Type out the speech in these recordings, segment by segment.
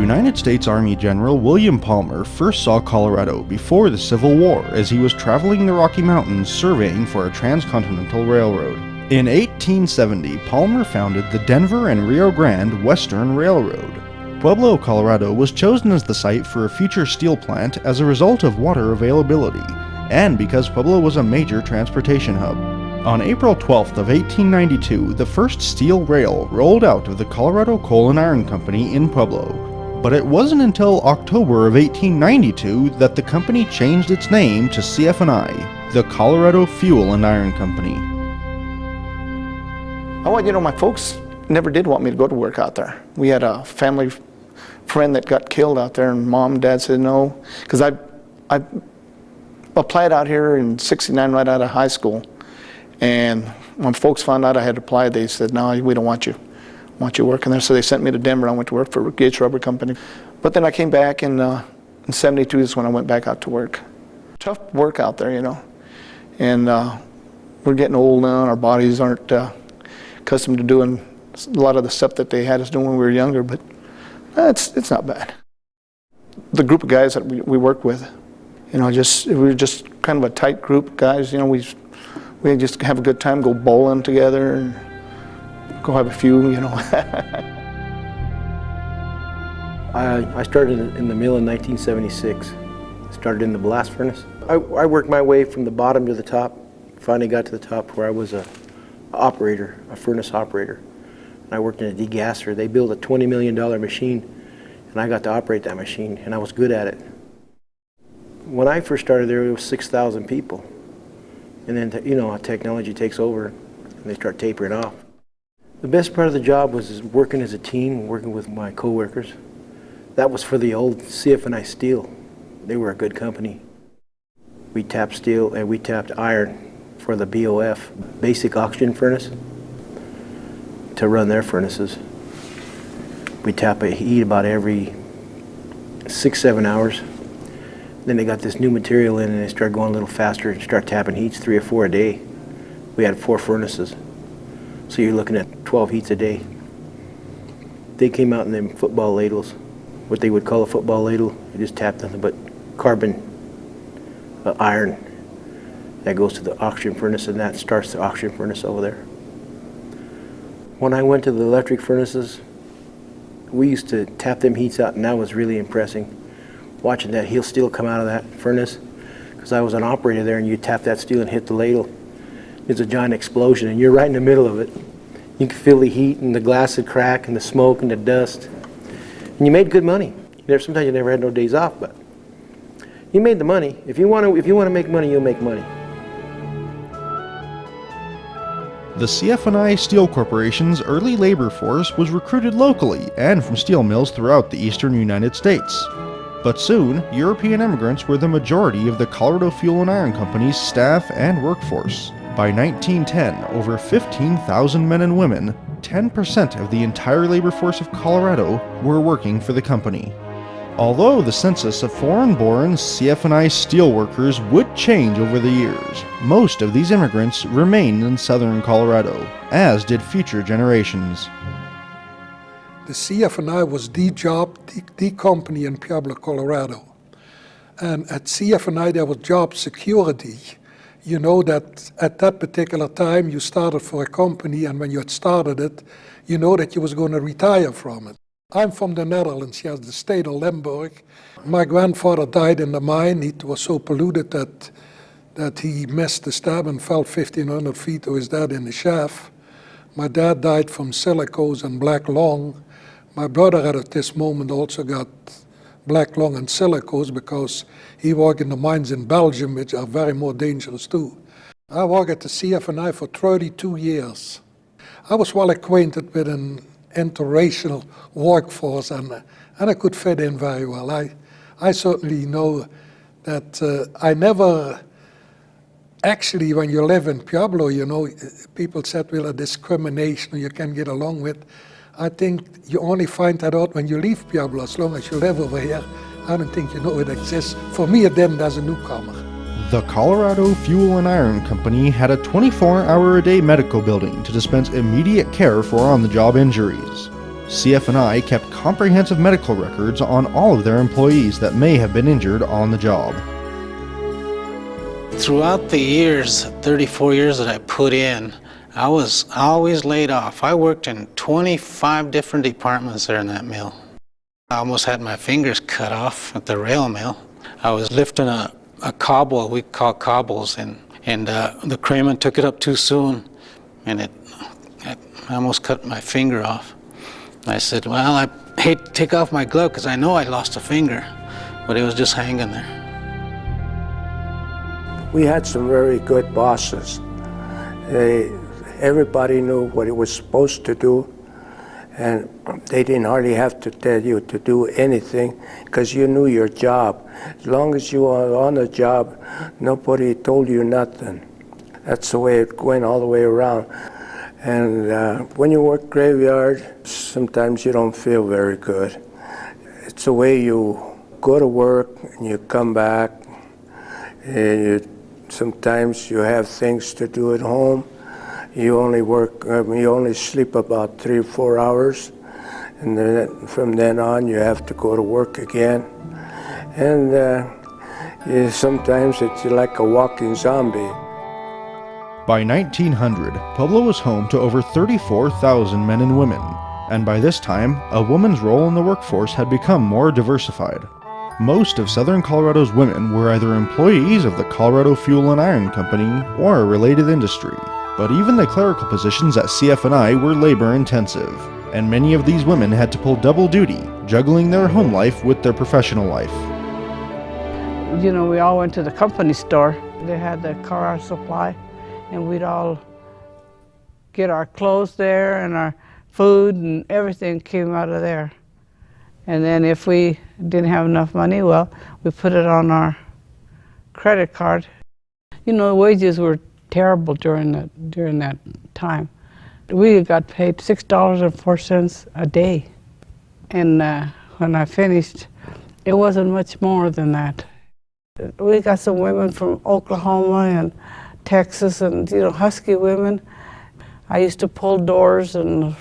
United States Army General William Palmer first saw Colorado before the Civil War as he was traveling the Rocky Mountains surveying for a transcontinental railroad. In 1870, Palmer founded the Denver and Rio Grande Western Railroad. Pueblo, Colorado was chosen as the site for a future steel plant as a result of water availability, and because Pueblo was a major transportation hub. On April 12th of 1892, the first steel rail rolled out of the Colorado Coal and Iron Company in Pueblo. But it wasn't until October of 1892 that the company changed its name to CF&I, the Colorado Fuel and Iron Company. My folks never did want me to go to work out there. We had a family friend that got killed out there, and Mom and Dad said no, because I applied out here in '69 right out of high school. And when folks found out I had applied, they said, no, we don't want you. We want you working there. So they sent me to Denver. I went to work for Gates Rubber Company. But then I came back in '72 is when I went back out to work. Tough work out there, And we're getting old now, and our bodies aren't accustomed to doing a lot of the stuff that they had us doing when we were younger, but it's not bad. The group of guys that we worked with, we were just kind of a tight group of guys. We just have a good time, go bowling together, and go have a few, I started in the mill in 1976. Started in the blast furnace. I worked my way from the bottom to the top. Finally got to the top where I was a furnace operator. And I worked in a degasser. They built a $20 million machine, and I got to operate that machine, and I was good at it. When I first started there was 6,000 people. And then, technology takes over, and they start tapering off. The best part of the job was working as a team, working with my coworkers. That was for the old CF&I Steel. They were a good company. We tapped steel and we tapped iron for the BOF, basic oxygen furnace, to run their furnaces. We tap a heat about every 6-7 hours. Then they got this new material in and they started going a little faster and start tapping heats 3 or 4 a day. We had 4 furnaces. So you're looking at 12 heats a day. They came out in them football ladles, what they would call a football ladle. They just tapped nothing but carbon iron that goes to the oxygen furnace, and that starts the oxygen furnace over there. When I went to the electric furnaces, we used to tap them heats out, and that was really impressive. Watching that heel steel come out of that furnace, because I was an operator there, and you tap that steel and hit the ladle. There's a giant explosion, and you're right in the middle of it. You can feel the heat, and the glass would crack, and the smoke, and the dust. And you made good money. Sometimes you never had no days off, but you made the money. If you want to make money, you'll make money. The CF&I Steel Corporation's early labor force was recruited locally and from steel mills throughout the eastern United States. But soon, European immigrants were the majority of the Colorado Fuel and Iron Company's staff and workforce. By 1910, over 15,000 men and women, 10% of the entire labor force of Colorado, were working for the company. Although the census of foreign-born CF&I steelworkers would change over the years, most of these immigrants remained in southern Colorado, as did future generations. The CF&I was the job, the company in Pueblo, Colorado. And at CF&I there was job security. You know that at that particular time you started for a company, and when you had started it, you know that you was going to retire from it. I'm from the Netherlands, yes, the state of Limburg. My grandfather died in the mine. It was so polluted that he missed the stab and fell 1,500 feet to his death in the shaft. My dad died from silicose and black lung. My brother at this moment also got black lung and silicose because he worked in the mines in Belgium, which are very more dangerous too. I worked at the CF&I for 32 years. I was well acquainted with an interracial workforce, and I could fit in very well. I certainly know that I never, actually when you live in Pueblo, people said, well, a discrimination you can get along with. I think you only find that out when you leave Pueblo. As long as you live over here, I don't think you know it exists. For me, it didn't as a newcomer. The Colorado Fuel and Iron Company had a 24-hour-a-day medical building to dispense immediate care for on-the-job injuries. CF&I kept comprehensive medical records on all of their employees that may have been injured on the job. Throughout the years, 34 years that I put in, I was always laid off. I worked in 25 different departments there in that mill. I almost had my fingers cut off at the rail mill. I was lifting a cobble, we call cobbles, and the crane took it up too soon, and I almost cut my finger off. I said, well, I hate to take off my glove because I know I lost a finger, but it was just hanging there. We had some very good bosses. Everybody knew what it was supposed to do, and they didn't hardly have to tell you to do anything because you knew your job. As long as you were on the job, nobody told you nothing. That's the way it went all the way around. And when you work graveyard, sometimes you don't feel very good. It's the way you go to work and you come back, and sometimes you have things to do at home. You only sleep about 3 or 4 hours, and then from then on you have to go to work again. And sometimes it's like a walking zombie. By 1900, Pueblo was home to over 34,000 men and women, and by this time, a woman's role in the workforce had become more diversified. Most of southern Colorado's women were either employees of the Colorado Fuel and Iron Company or a related industry. But even the clerical positions at CF&I were labor-intensive, and many of these women had to pull double duty, juggling their home life with their professional life. You know, we all went to the company store. They had the car supply, and we'd all get our clothes there, and our food and everything came out of there. And then if we didn't have enough money, well, we put it on our credit card. You know, wages were terrible during that time. We got paid $6.04 a day. And when I finished, it wasn't much more than that. We got some women from Oklahoma and Texas, and you know, husky women. I used to pull doors, and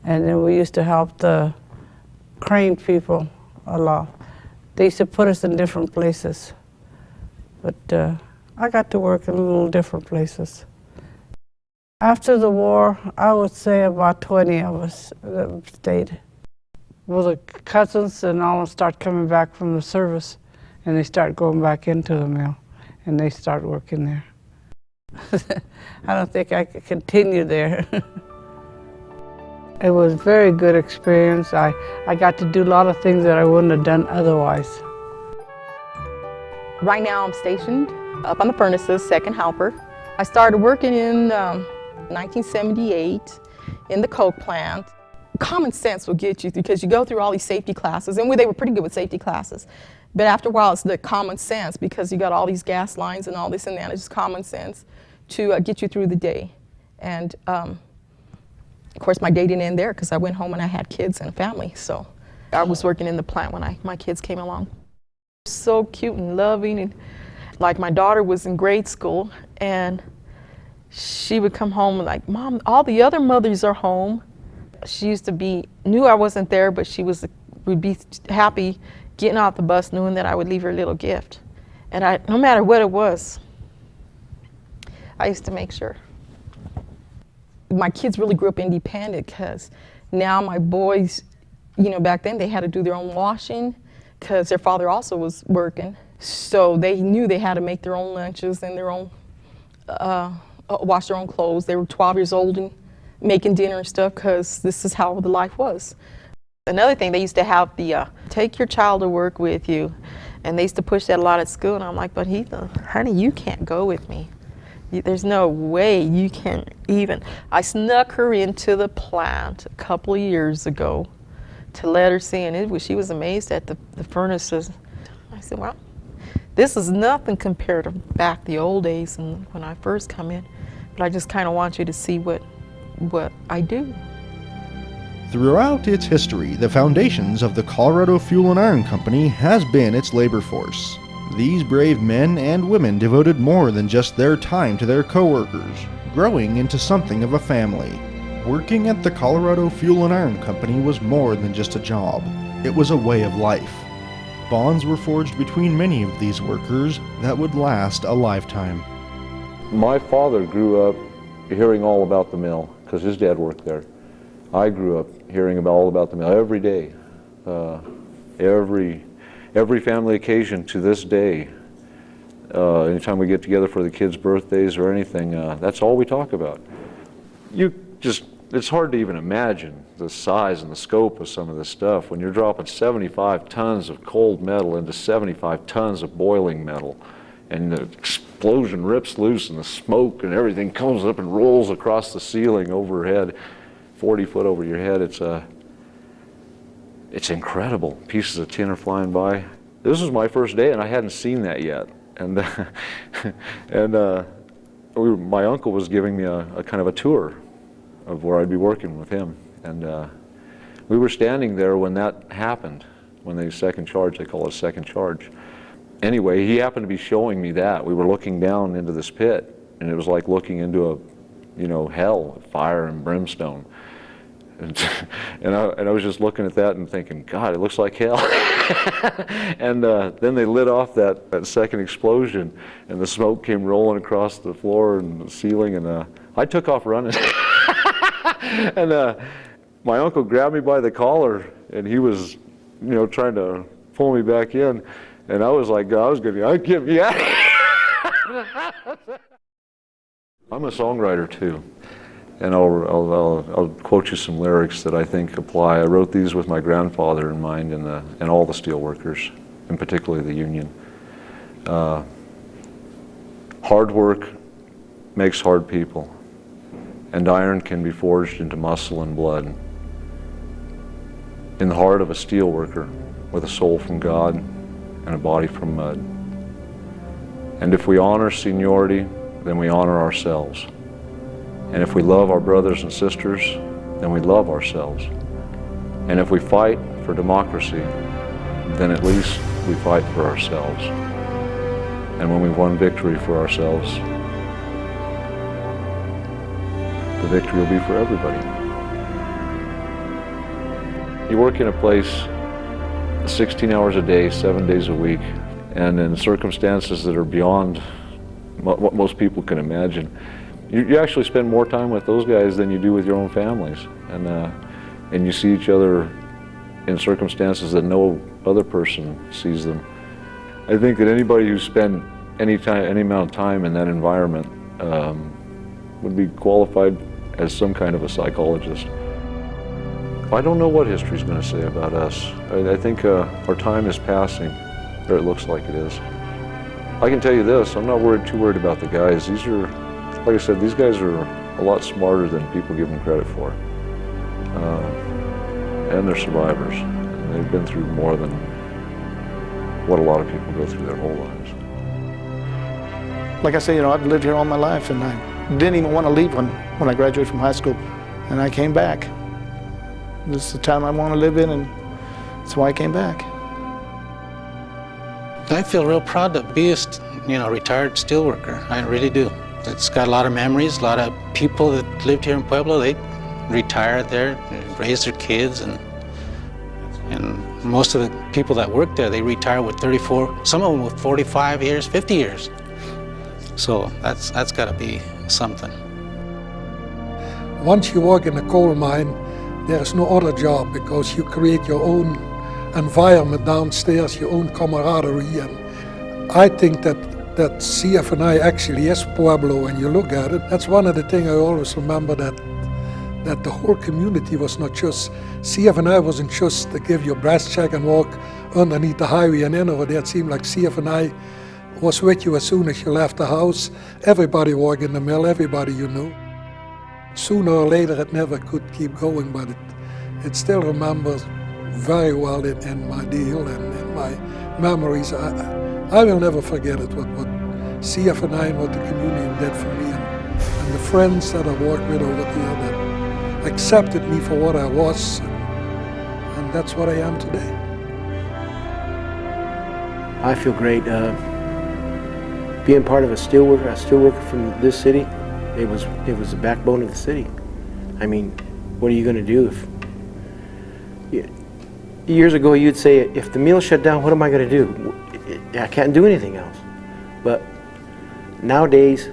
then we used to help the crane people a lot. They used to put us in different places, but I got to work in little different places. After the war, I would say about 20 of us stayed. Well, the cousins and all start coming back from the service, and they start going back into the mill, and they start working there. I don't think I could continue there. It was a very good experience. I got to do a lot of things that I wouldn't have done otherwise. Right now I'm stationed up on the furnaces, second helper. I started working in 1978 in the coke plant. Common sense will get you because you go through all these safety classes, and they were pretty good with safety classes. But after a while, it's the common sense because you got all these gas lines and all this and that. It's just common sense to get you through the day. And of course, my day didn't end there because I went home and I had kids and a family. So I was working in the plant when my kids came along. So cute and loving, and like my daughter was in grade school, and she would come home like, "Mom, all the other mothers are home." She used to knew I wasn't there, but would be happy getting off the bus knowing that I would leave her a little gift. And no matter what it was, I used to make sure. My kids really grew up independent because now my boys, you know, back then they had to do their own washing because their father also was working. So they knew they had to make their own lunches and their own, wash their own clothes. They were 12 years old and making dinner and stuff because this is how the life was. Another thing, they used to have the take your child to work with you, and they used to push that a lot at school, and I'm like, but honey, you can't go with me. There's no way you can even. I snuck her into the plant a couple of years ago to let her see, and she was amazed at the furnaces. I said, well, this is nothing compared to back the old days and when I first come in, but I just kind of want you to see what I do. Throughout its history, the foundations of the Colorado Fuel and Iron Company has been its labor force. These brave men and women devoted more than just their time to their co-workers, growing into something of a family. Working at the Colorado Fuel and Iron Company was more than just a job. It was a way of life. Bonds were forged between many of these workers that would last a lifetime. My father grew up hearing all about the mill because his dad worked there. I grew up hearing all about the mill every day. Every family occasion to this day, anytime we get together for the kids' birthdays or anything, that's all we talk about. It's hard to even imagine the size and the scope of some of this stuff when you're dropping 75 tons of cold metal into 75 tons of boiling metal, and the explosion rips loose and the smoke and everything comes up and rolls across the ceiling overhead, 40 foot over your head. It's incredible. Pieces of tin are flying by. This was my first day and I hadn't seen that yet. And my uncle was giving me a kind of a tour of where I'd be working with him. And we were standing there when that happened, when they second charge, they call it a second charge. Anyway, he happened to be showing me that. We were looking down into this pit, and it was like looking into hell, fire and brimstone. And I was just looking at that and thinking, God, it looks like hell. And then they lit off that second explosion, and the smoke came rolling across the floor and the ceiling, and I took off running. And my uncle grabbed me by the collar, and he was, trying to pull me back in, and I was like, I'd get me out. I'm a songwriter too, and I'll quote you some lyrics that I think apply. I wrote these with my grandfather in mind, and all the steel workers, and particularly the union. Hard work makes hard people, and iron can be forged into muscle and blood. In the heart of a steel worker, with a soul from God and a body from mud. And if we honor seniority, then we honor ourselves. And if we love our brothers and sisters, then we love ourselves. And if we fight for democracy, then at least we fight for ourselves. And when we've won victory for ourselves, the victory will be for everybody. You work in a place 16 hours a day, 7 days a week, and in circumstances that are beyond what most people can imagine. You actually spend more time with those guys than you do with your own families, and you see each other in circumstances that no other person sees them. I think that anybody who spent any amount of time in that environment would be qualified as some kind of a psychologist. I don't know what history's going to say about us. I think our time is passing, or it looks like it is. I can tell you this, I'm not too worried about the guys. These are, like I said, these guys are a lot smarter than people give them credit for. And they're survivors. And they've been through more than what a lot of people go through their whole lives. Like I say, I've lived here all my life, and I didn't even want to leave when I graduated from high school, and I came back. This is the town I want to live in, and that's why I came back. I feel real proud to be a retired steelworker. I really do. It's got a lot of memories. A lot of people that lived here in Pueblo, they retired there, raised their kids, and most of the people that work there, they retire with 34, some of them with 45 years, 50 years. So that's got to be something. Once you work in a coal mine, there is no other job, because you create your own environment downstairs, your own camaraderie. And I think that CF&I actually is Pueblo when you look at it. That's one of the things I always remember, that the whole community was not just, CF&I wasn't just to give you a brass check and walk underneath the highway and in over there. It seemed like CF&I was with you as soon as you left the house. Everybody worked in the mill, everybody you knew. Sooner or later it never could keep going, but it still remembers very well in my deal and in my memories. I will never forget it, what CF&I and what the community did for me, and the friends that I worked with over there that accepted me for what I was, and that's what I am today. I feel great being part of a steelworker from this city. It was the backbone of the city. I mean, what are you going to do if... Years ago, you'd say, if the mill shut down, what am I going to do? I can't do anything else. But nowadays,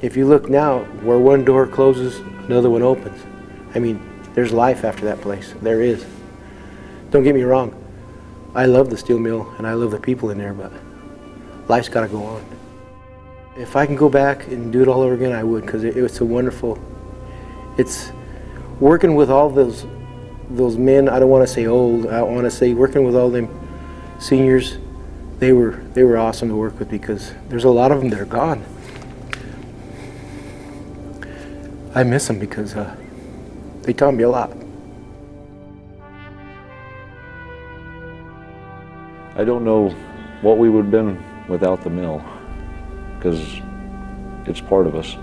if you look now, where one door closes, another one opens. I mean, there's life after that place. There is. Don't get me wrong. I love the steel mill and I love the people in there, but life's got to go on. If I can go back and do it all over again, I would, because it was so wonderful. It's working with all those men. I don't want to say old. I want to say working with all them seniors. They were awesome to work with, because there's a lot of them that are gone. I miss them because they taught me a lot. I don't know what we would have been without the mill, because it's part of us.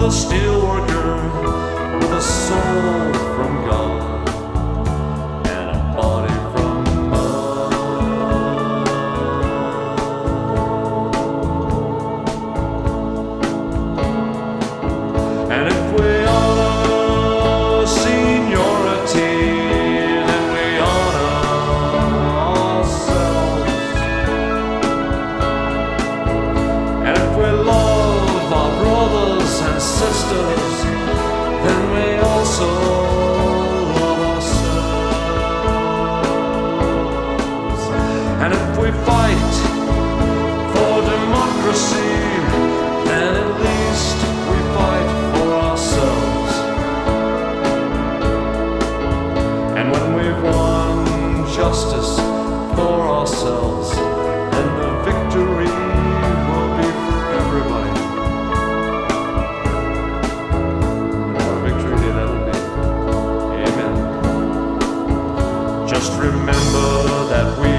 Steelworker with a soul from God and a body from mud. And if we honor seniority, then we honor ourselves. And if we love our brothers and sisters, then we also love ourselves. And if we fight for democracy, then at least we fight for ourselves. And when we've won justice for ourselves, then the victory will be for everybody. Just remember that we